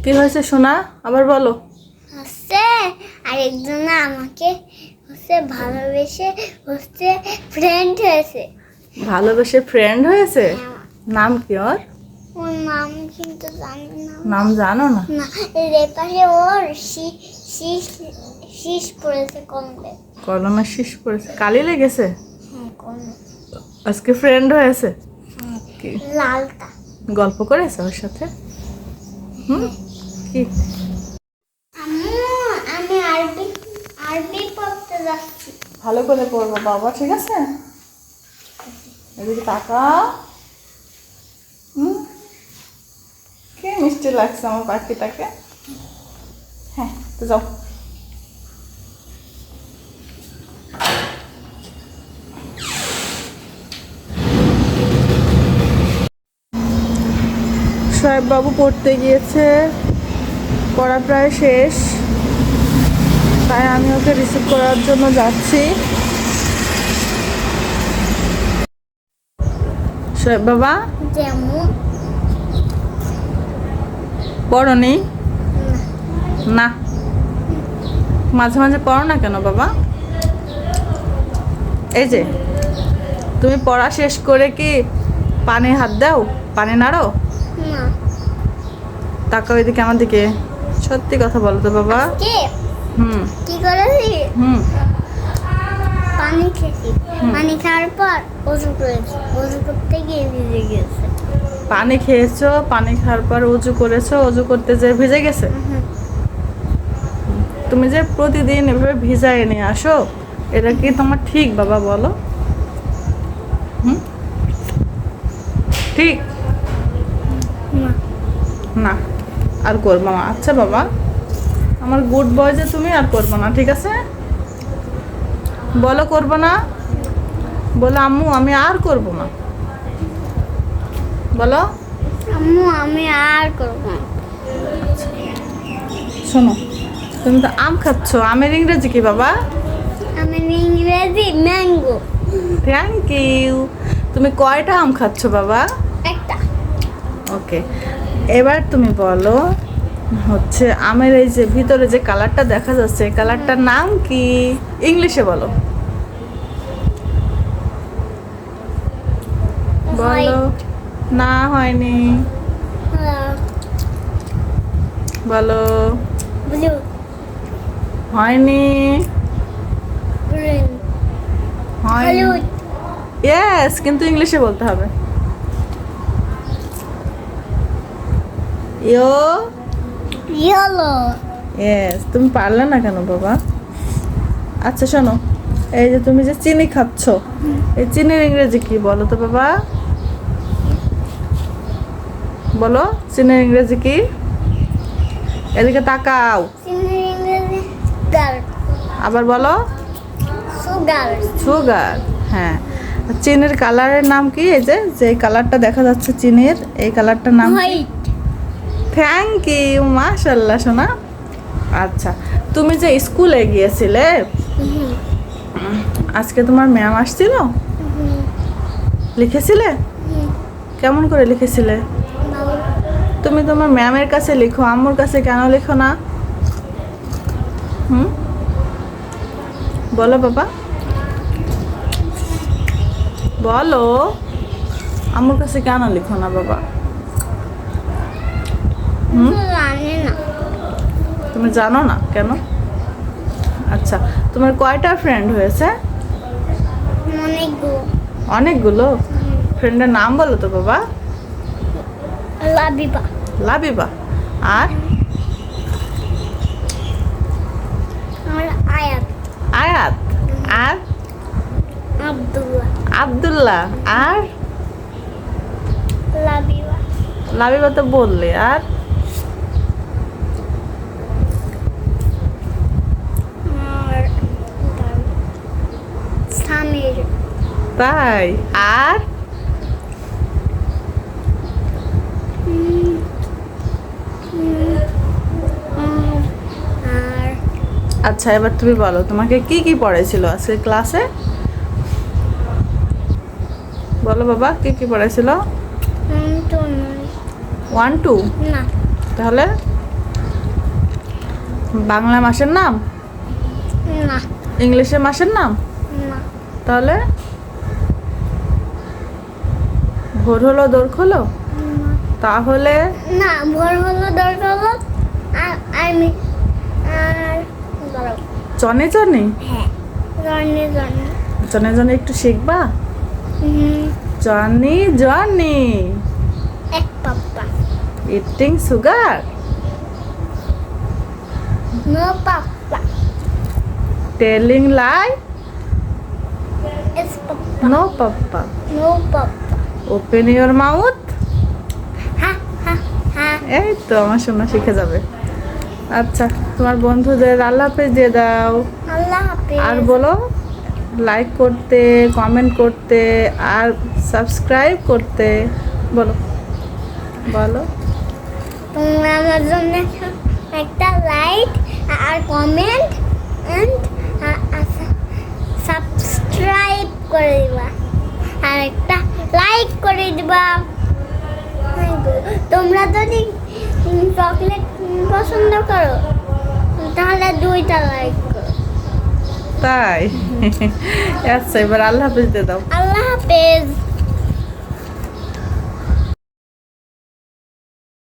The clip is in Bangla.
কি হয়েছে সোনা? আবার বলো। হচ্ছে আরেকজন আমাকে ভালোবেসে ফ্রেন্ড হয়েছে। ভালোবেসে ফ্রেন্ড হয়েছে? নাম কি ওর? ওর নাম কিন্তু জানি না। নাম জানো না? না, রেপারে ওর শীষ পড়েছে কমবে। কলমে শীষ পড়েছে, কালি লেগেছে। হ্যাঁ, কমবে। আজকে ফ্রেন্ড হয়েছে। কি লালটা গল্প করেছে ওর সাথে? কি? আম্মু, আমি আরবি পড়তে যাচ্ছি। ভালো করে পড়বো বাবা, ঠিক আছে? এদিকে তাকা। কি মিষ্টি লাগছে আমার পাখিটাকে। হ্যাঁ, তো যাও। সোহেব বাবু পড়তে গিয়েছে, পড়া প্রায় শেষ, তাই আমি ওকে রিসিভ করার জন্য যাচ্ছি। সোহেব বাবা, যেমন পড়নি? না, মাঝে মাঝে পড়ো না কেন বাবা? এই যে তুমি পড়া শেষ করে কি পানি হাত দাও, পানি নাড়ো? না, তাকাও এদিকে আমার দিকে, সত্যি কথা বলো তো বাবা। কে হুম কি করেছি? হুম পানি খেয়েছি। পানি খাওয়ার পর ওযু করেছি। ওযু করতে গিয়ে ভিজে গেছে। পানি খেয়েছো, পানি খাওয়ার পর অজু করেছো, অজু করতে যেয়ে ভিজে গেছে? তুমি যে প্রতিদিন এভাবে ভিজায় নিয়ে আসো, এটা কি তোমার ঠিক বাবা বলো? ঠিক না, না, আর করবো না। আচ্ছা বাবা, আমার গুড বয় যে তুমি, আর করবো না, ঠিক আছে? বলো করবো না, বলো আম্মু আমি আর করবো না, বলো। আম্মু, আমি আর করব না। শোনো, তুমি তো আম খাচ্ছ, আমের ইংরেজি কি বাবা? আমি ইংরেজি ম্যাঙ্গো। Thank you. তুমি কয়টা আম খাচ্ছ বাবা? একটা। ওকে, এবার তুমি বলো, হচ্ছে আমের এই যে ভিতরে যে কালারটা দেখা যাচ্ছে, এই কালারটার নাম কি? ইংলিশে বলো, বলো। না, হয়নি, বলো। ব্লু, হয়নি, গ্রিন, হয়নি। হলুদ, ইয়েস, কিন্তু ইংলিশে বলতে হবে। ইয়ো, ইয়েলো। ইয়েস। তুমি পারলে না কেন বাবা? আচ্ছা শোনো, এই যে তুমি যে চিনি খাচ্ছ, এই চিনির ইংরেজি কি বলো তো বাবা? বলো, চিনির ইংরেজি কি? এদিকে তাকাও, চিনির ইংরেজি সুগার। আবার বলো। সুগার। সুগার, হ্যাঁ। আর চিনির কালারের নাম কি? এই যে যে কালারটা দেখা যাচ্ছে চিনির, এই কালারটার নাম কি? হোয়াইট। থ্যাংক ইউ, মাশাআল্লাহ সোনা। আচ্ছা, তুমি যে স্কুলে গিয়েছিলে, আজকে তোমার ম্যাম আসছিল, লিখেছিলে? কেমন করে লিখেছিলে? তুমি তোমার ম্যামের কাছে লিখো, আম্মুর কাছে কেন লিখো না? বলো বাবা, বলো, আম্মুর কাছে কেন লিখো না বাবা? জানি না। তুমি জানো না কেন? আচ্ছা, তোমার কয়টা ফ্রেন্ড হয়েছে? অনেকগুলো। অনেকগুলো। ফ্রেন্ডের নাম বলো তো বাবা। লাবিবা। লাবিবা। আর? আর আয়াত। আয়াত। আর? আব্দুল্লাহ। আব্দুল্লাহ। আর? লাবিবা। লাবিবা তো বললে। আর? আর সামির। তাই? আর? আর আচ্ছা, এবার তুমি বলো, তোমাকে কি কি পড়াইছিল আজকে ক্লাসে? বলো বাবা, কি কি পড়াইছিল? 1 2 1 2? না, তাহলে বাংলা মাসের নাম? না ইংলিশে মাসের নাম? না তাহলে ভোর হলো দোর খোলো? তাহলে না ভোর হলো দরকার হলো আর আমি আর বলো জনে জনে হ্যাঁ জনে জনে জনে জনে একটু শিখবা? জনি জনি এক papa eating sugar, no papa telling lie, yes papa no papa, no papa open your mouth. Ha ha ha এই তো আমার শোনা শিখে যাবে। আচ্ছা, তোমার বন্ধুদের আল্লাহ হাফেজ দিয়ে দাও। আল্লাহ হাফেজ আর বলো লাইক করতে, কমেন্ট করতে আর সাবস্ক্রাইব করতে। বলো বলো। তোমরা আমার জন্য একটা লাইক আর কমেন্ট এন্ড সাবস্ক্রাইব করে দিবা আর একটা লাইক করে দিবা। তোমরা যদি চকলেট পছন্দ করো তাহলে 2টা লাইক করো। তাই? আচ্ছা, এবার আল্লাহ হাফেজ দিয়ে দাও। আল্লাহ হাফেজ।